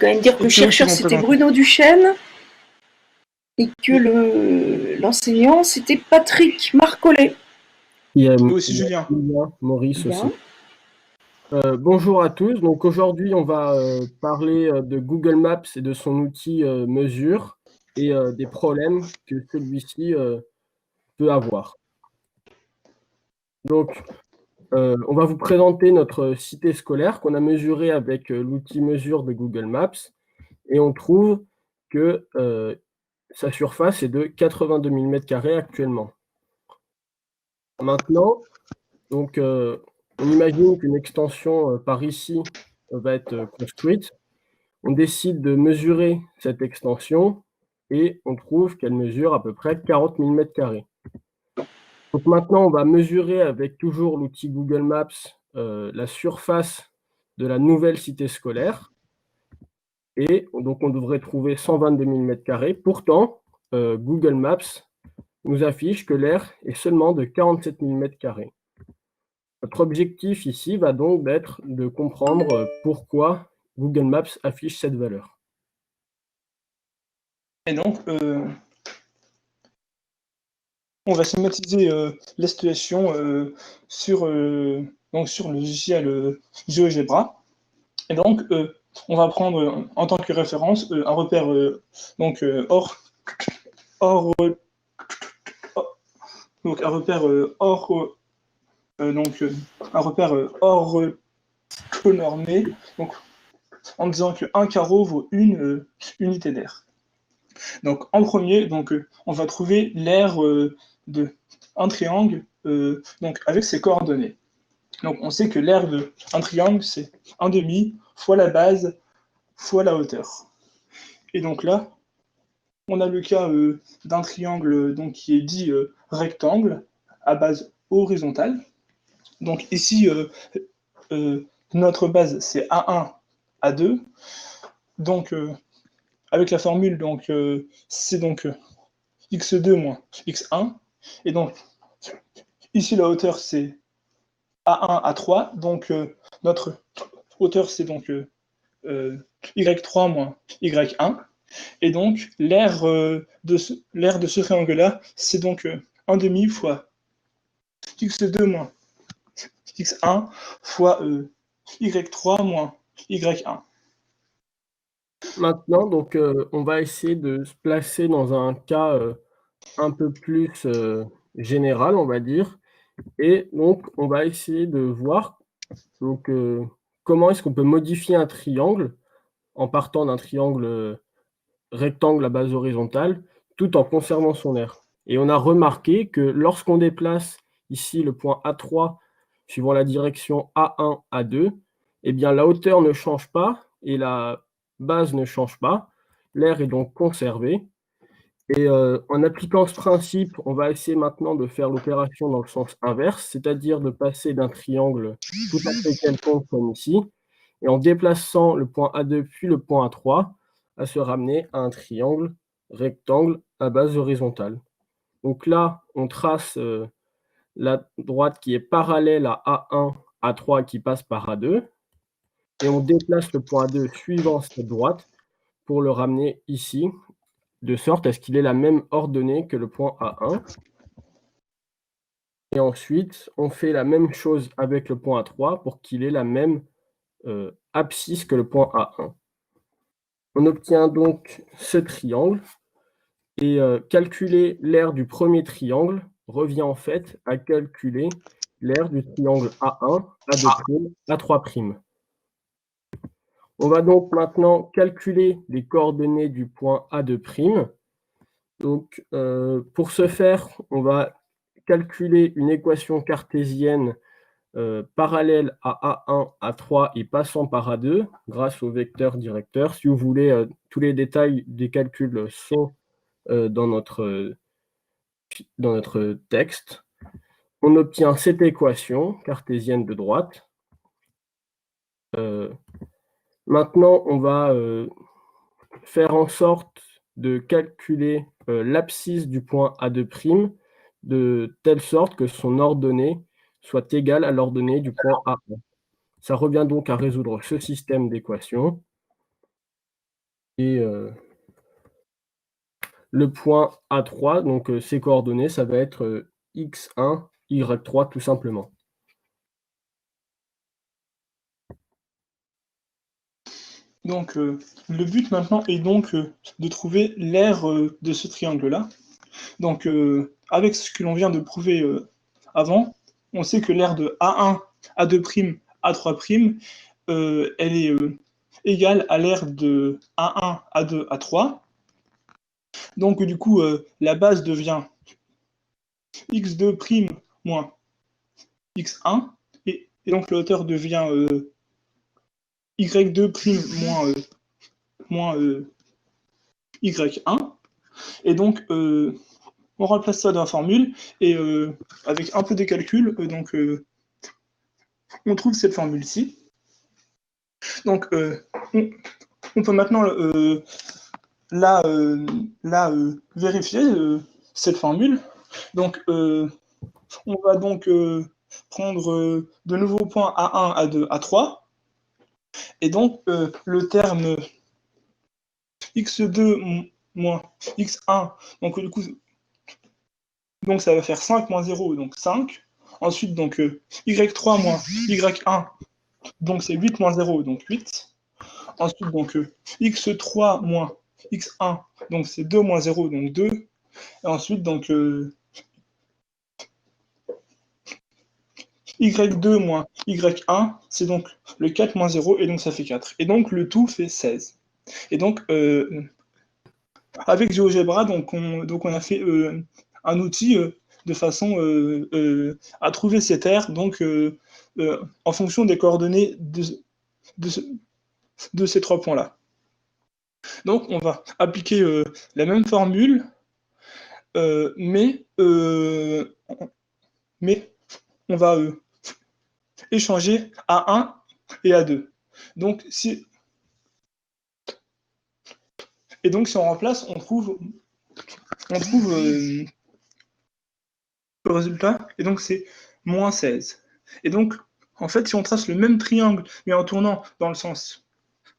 quand même dire que le chercheur, c'était Bruno Duchesne et que l'enseignant, c'était Patrick Marcollet. Et aussi Julien. Maurice aussi. Bonjour à tous. Donc aujourd'hui, on va parler de Google Maps et de son outil mesure et des problèmes que celui-ci peut avoir. Donc, on va vous présenter notre cité scolaire qu'on a mesurée avec l'outil mesure de Google Maps et on trouve que sa surface est de 82 000 m² actuellement. Maintenant, donc, on imagine qu'une extension par ici va être construite. On décide de mesurer cette extension et on trouve qu'elle mesure à peu près 40 000 m². Donc maintenant, on va mesurer avec toujours l'outil Google Maps la surface de la nouvelle cité scolaire. Et donc on devrait trouver 122 000 m². Pourtant, Google Maps nous affiche que l'aire est seulement de 47 000 m². Notre objectif ici va donc être de comprendre pourquoi Google Maps affiche cette valeur. Et donc, on va schématiser la situation sur le logiciel GeoGebra. Et donc, on va prendre en tant que référence un repère hors normé, donc en disant qu'un carreau vaut une unité d'aire. Donc en premier, on va trouver l'aire d'un triangle donc avec ses coordonnées. Donc on sait que l'aire d'un triangle, c'est 1/2 fois la base fois la hauteur. Et donc là, on a le cas d'un triangle qui est dit rectangle à base horizontale. Donc ici, notre base, c'est A1, A2. Donc, avec la formule, c'est x2 moins x1. Et donc, ici, la hauteur, c'est A1, A3. Donc, notre hauteur, c'est y3 moins y1. Et donc, l'aire de ce triangle-là, c'est 1/2 fois x2 moins x1 fois y3 moins y1. Maintenant, donc, on va essayer de se placer dans un cas un peu plus général, on va dire. Et donc, on va essayer de voir donc, comment est-ce qu'on peut modifier un triangle en partant d'un triangle rectangle à base horizontale, tout en conservant son aire. Et on a remarqué que lorsqu'on déplace ici le point A3 suivant la direction A1, A2, eh bien la hauteur ne change pas et la base ne change pas. L'aire est donc conservée. Et en appliquant ce principe, on va essayer maintenant de faire l'opération dans le sens inverse, c'est-à-dire de passer d'un triangle tout à fait quelconque comme ici, et en déplaçant le point A2 puis le point A3, à se ramener à un triangle rectangle à base horizontale. Donc là, on trace la droite qui est parallèle à A1, A3 qui passe par A2, et on déplace le point A2 suivant cette droite pour le ramener ici, de sorte à ce qu'il ait la même ordonnée que le point A1. Et ensuite, on fait la même chose avec le point A3 pour qu'il ait la même abscisse que le point A1. On obtient donc ce triangle et calculer l'aire du premier triangle revient en fait à calculer l'aire du triangle A1, A2', A3'. On va donc maintenant calculer les coordonnées du point A2'. Donc, pour ce faire, on va calculer une équation cartésienne parallèle à A1, A3 et passant par A2 grâce au vecteur directeur. Si vous voulez, tous les détails des calculs sont dans notre texte. On obtient cette équation cartésienne de droite. Maintenant, on va faire en sorte de calculer l'abscisse du point A2' de telle sorte que son ordonnée soit égale à l'ordonnée du point A1. Ça revient donc à résoudre ce système d'équations. et le point A3, donc ses coordonnées, ça va être x1, y3 tout simplement. Donc, le but maintenant est donc de trouver l'aire de ce triangle-là. Donc, avec ce que l'on vient de prouver avant, on sait que l'aire de A1, A2', A3', elle est égale à l'aire de A1, A2, A3. Donc, du coup, la base devient x2' moins x1, et donc la hauteur devient y2' moins y1. Et donc, on remplace ça dans la formule, et avec un peu de calcul, on trouve cette formule-ci. Donc, on peut maintenant vérifier cette formule. Donc, on va donc prendre de nouveaux points A1, A2, A3. Et donc, le terme x2 moins x1, donc du coup, donc ça va faire 5 moins 0, donc 5. Ensuite, donc y3 moins y1, donc c'est 8 moins 0, donc 8. Ensuite, donc x3 moins x1, donc c'est 2 moins 0, donc 2. Et ensuite, donc y2 moins y1, c'est donc le 4 moins 0, et donc ça fait 4. Et donc le tout fait 16. Et donc, avec GeoGebra, donc on a fait un outil de façon à trouver cette aire, donc en fonction des coordonnées de ces trois points-là. Donc on va appliquer la même formule, mais on va échanger A1 et A2. Donc si on remplace, on trouve le résultat, et donc c'est moins 16. Et donc, en fait, si on trace le même triangle, mais en tournant dans le sens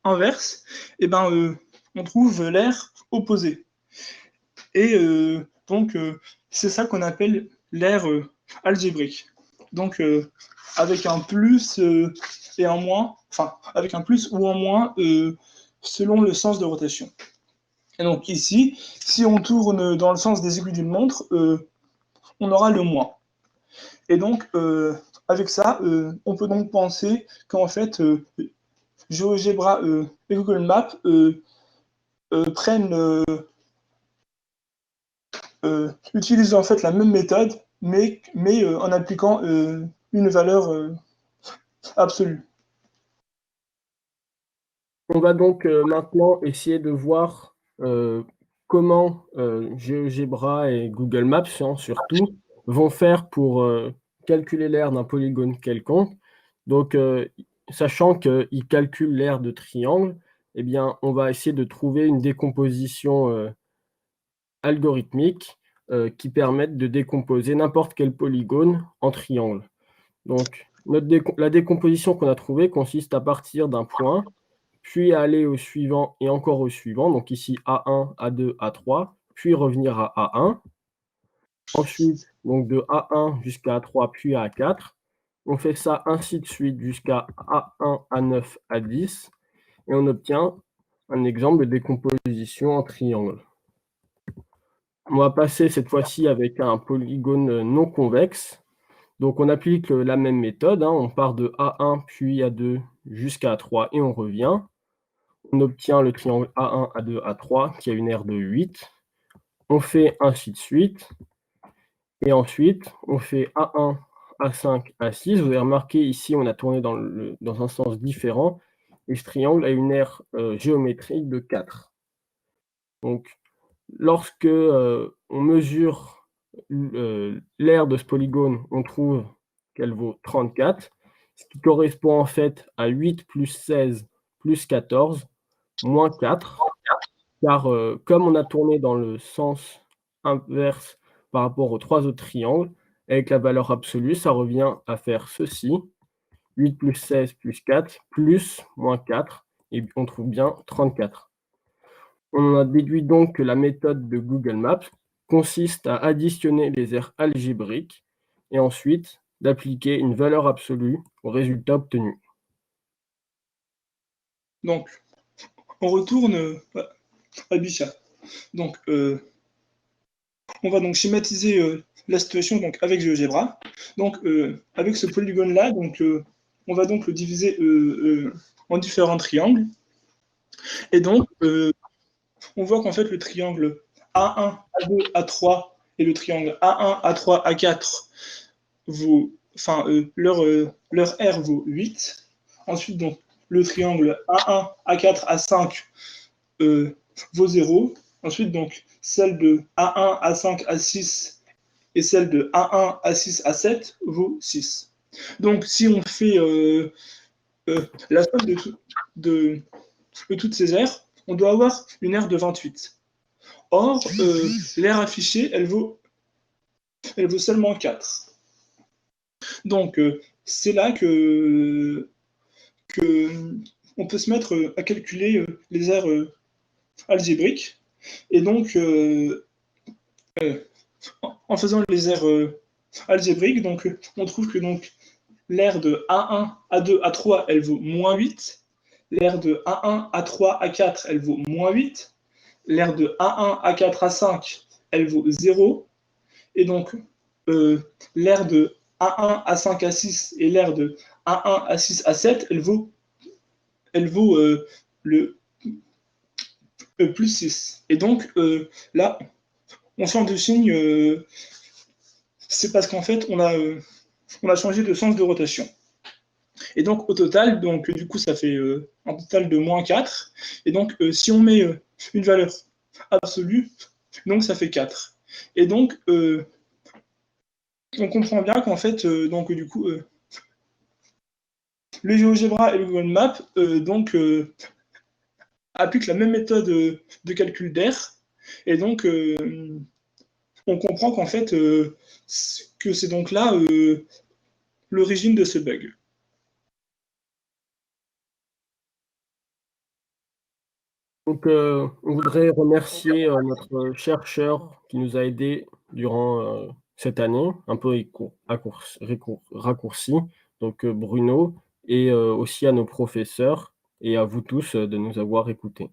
inverse, et ben, on trouve l'aire opposée. Et donc, c'est ça qu'on appelle l'aire algébrique. Donc, avec un plus et un moins, enfin, avec un plus ou un moins selon le sens de rotation. Et donc ici, si on tourne dans le sens des aiguilles d'une montre, on aura le moins. Et donc, avec ça, on peut donc penser qu'en fait, GeoGebra et Google Maps utilisent en fait la même méthode, mais en appliquant une valeur absolue. On va donc maintenant essayer de voir comment GeoGebra et Google Maps, surtout, vont faire pour calculer l'aire d'un polygone quelconque. Donc, sachant qu'ils calculent l'aire de triangle, eh bien, on va essayer de trouver une décomposition algorithmique qui permette de décomposer n'importe quel polygone en triangle. Donc, la décomposition qu'on a trouvée consiste à partir d'un point, puis aller au suivant et encore au suivant, donc ici A1, A2, A3, puis revenir à A1. Ensuite, donc de A1 jusqu'à A3, puis à A4. On fait ça ainsi de suite jusqu'à A1, A9, A10, et on obtient un exemple de décomposition en triangle. On va passer cette fois-ci avec un polygone non convexe. Donc on applique la même méthode, on part de A1 puis A2 jusqu'à A3 et on revient. On obtient le triangle A1, A2, A3 qui a une aire de 8. On fait ainsi de suite. Et ensuite, on fait A1, A5, A6. Vous avez remarqué ici, on a tourné dans un sens différent. Et ce triangle a une aire géométrique de 4. Donc, lorsque on mesure l'aire de ce polygone, on trouve qu'elle vaut 34, ce qui correspond en fait à 8 plus 16 plus 14 moins 4, car comme on a tourné dans le sens inverse par rapport aux trois autres triangles, avec la valeur absolue, ça revient à faire ceci, 8 plus 16 plus 4 plus moins 4, et on trouve bien 34. On a déduit donc que la méthode de Google Maps consiste à additionner les aires algébriques et ensuite d'appliquer une valeur absolue au résultat obtenu. Donc, on retourne à Bichat. Donc, on va donc schématiser la situation donc, avec GeoGebra. Donc, avec ce polygone-là, on va donc le diviser en différents triangles. Et donc, on voit qu'en fait, le triangle A1, A2, A3 et le triangle A1, A3, A4 leur R vaut 8. Ensuite, donc, le triangle A1, A4, A5 vaut 0. Ensuite, donc, celle de A1, A5, A6 et celle de A1, A6, A7 vaut 6. Donc, si on fait la somme de toutes ces aires, on doit avoir une aire de 28. Or, l'aire affichée, elle vaut seulement 4. Donc, c'est là que on peut se mettre à calculer les aires algébriques. Et donc, en faisant les aires algébriques, donc, on trouve que donc, l'aire de A1, A2, A3, elle vaut moins 8. L'aire de A1, A3, A4, elle vaut moins 8. L'aire de A1, A4, A5, elle vaut 0. Et donc, l'aire de A1, A5, A6 et l'aire de A1, A6, A7, elle vaut le plus 6. Et donc, là, on change de signe, c'est parce qu'en fait, on a changé de sens de rotation. Et donc, au total, donc, du coup, ça fait un total de moins 4. Et donc, si on met une valeur absolue, donc ça fait 4. Et donc, on comprend bien qu'en fait, donc, du coup, le GeoGebra et le Google Maps appliquent la même méthode de calcul d'air. Et donc, on comprend qu'en fait, que c'est donc là l'origine de ce bug. Donc, on voudrait remercier notre chercheur qui nous a aidés durant cette année, un peu raccourci, donc Bruno, et aussi à nos professeurs et à vous tous de nous avoir écoutés.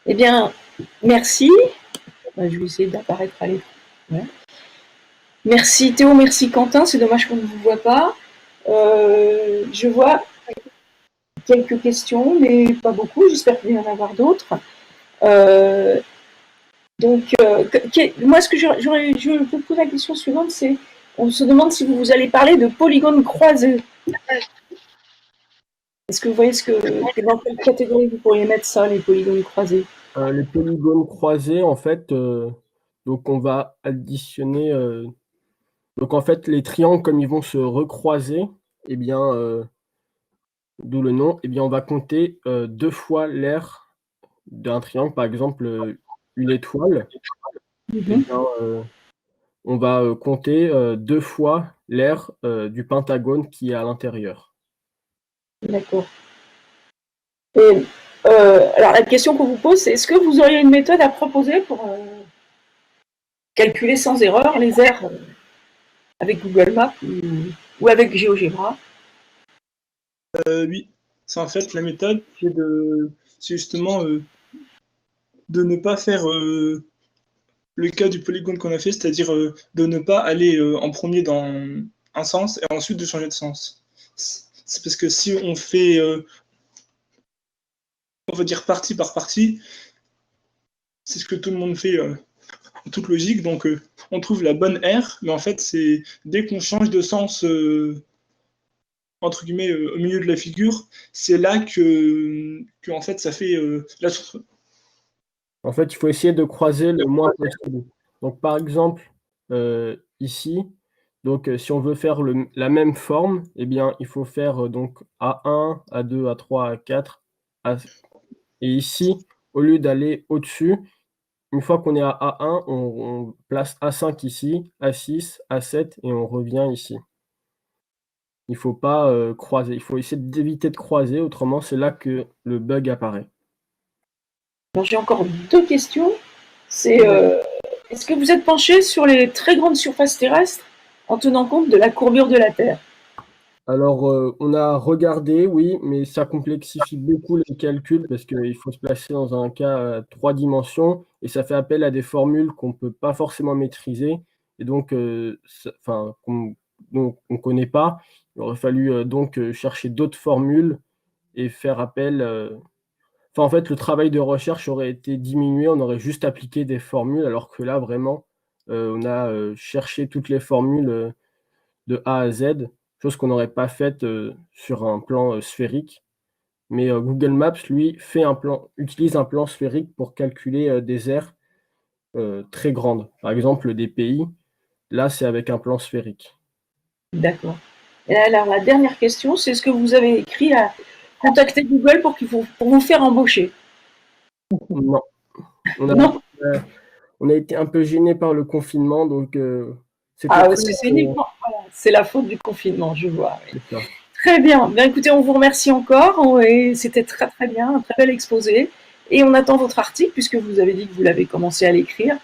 Eh bien, merci. Je vais essayer d'apparaître à l'écran. Ouais. Merci Théo, merci Quentin. C'est dommage qu'on ne vous voit pas. Je vois quelques questions, mais pas beaucoup. J'espère qu'il va y en avoir d'autres. Moi, ce que je vous pose la question suivante, c'est on se demande si vous allez parler de polygones croisés. Est-ce que vous voyez dans quelle catégorie vous pourriez mettre ça, les polygones croisés? Les polygones croisés, en fait, donc on va additionner. Donc en fait, les triangles, comme ils vont se recroiser, eh bien, d'où le nom, eh bien, on va compter 2 fois l'aire d'un triangle, par exemple, une étoile. Eh bien, on va compter 2 fois l'aire du pentagone qui est à l'intérieur. D'accord. Et, alors la question qu'on vous pose, c'est est-ce que vous auriez une méthode à proposer pour calculer sans erreur les aires avec Google Maps ou avec GeoGebra? Oui, c'est en fait la méthode, c'est justement de ne pas faire le cas du polygone qu'on a fait, c'est-à-dire de ne pas aller en premier dans un sens et ensuite de changer de sens. C'est parce que si on fait, on va dire partie par partie, c'est ce que tout le monde fait en toute logique, donc on trouve la bonne R, mais en fait c'est dès qu'on change de sens entre guillemets au milieu de la figure, c'est là que en fait ça fait En fait, il faut essayer de croiser le moins possible. Donc par exemple, ici, donc si on veut faire la même forme, eh bien, il faut faire donc A1, A2, A3, A4, A et ici, au lieu d'aller au-dessus, une fois qu'on est à A1, on place A5 ici, A6, A7 et on revient ici. il ne faut pas croiser. Il faut essayer d'éviter de croiser, autrement c'est là que le bug apparaît. Alors, j'ai encore 2 questions. C'est est-ce que vous êtes penché sur les très grandes surfaces terrestres en tenant compte de la courbure de la Terre? Alors, on a regardé, oui, mais ça complexifie beaucoup les calculs parce qu'il faut se placer dans un cas à 3 dimensions et ça fait appel à des formules qu'on ne peut pas forcément maîtriser et donc qu'on ne connaît pas. Il aurait fallu donc chercher d'autres formules et faire appel, en fait, le travail de recherche aurait été diminué, on aurait juste appliqué des formules alors que là, vraiment, on a cherché toutes les formules, de A à Z, chose qu'on n'aurait pas faite, sur un plan, sphérique. Mais, Google Maps, lui, utilise un plan sphérique pour calculer, des aires, très grandes. Par exemple, des pays, là, c'est avec un plan sphérique. D'accord. Et alors, la dernière question, c'est est-ce que vous avez écrit à contacter Google pour vous faire embaucher? Non, on a Non. on a été un peu gênés par le confinement, donc, c'était Ah, très, parce que c'est uniquement, voilà, c'est la faute du confinement, je vois. Oui. c'est ça. Très bien. Bien, écoutez, on vous remercie encore. Et c'était très très bien, un très bel exposé. Et on attend votre article puisque vous avez dit que vous l'avez commencé à l'écrire.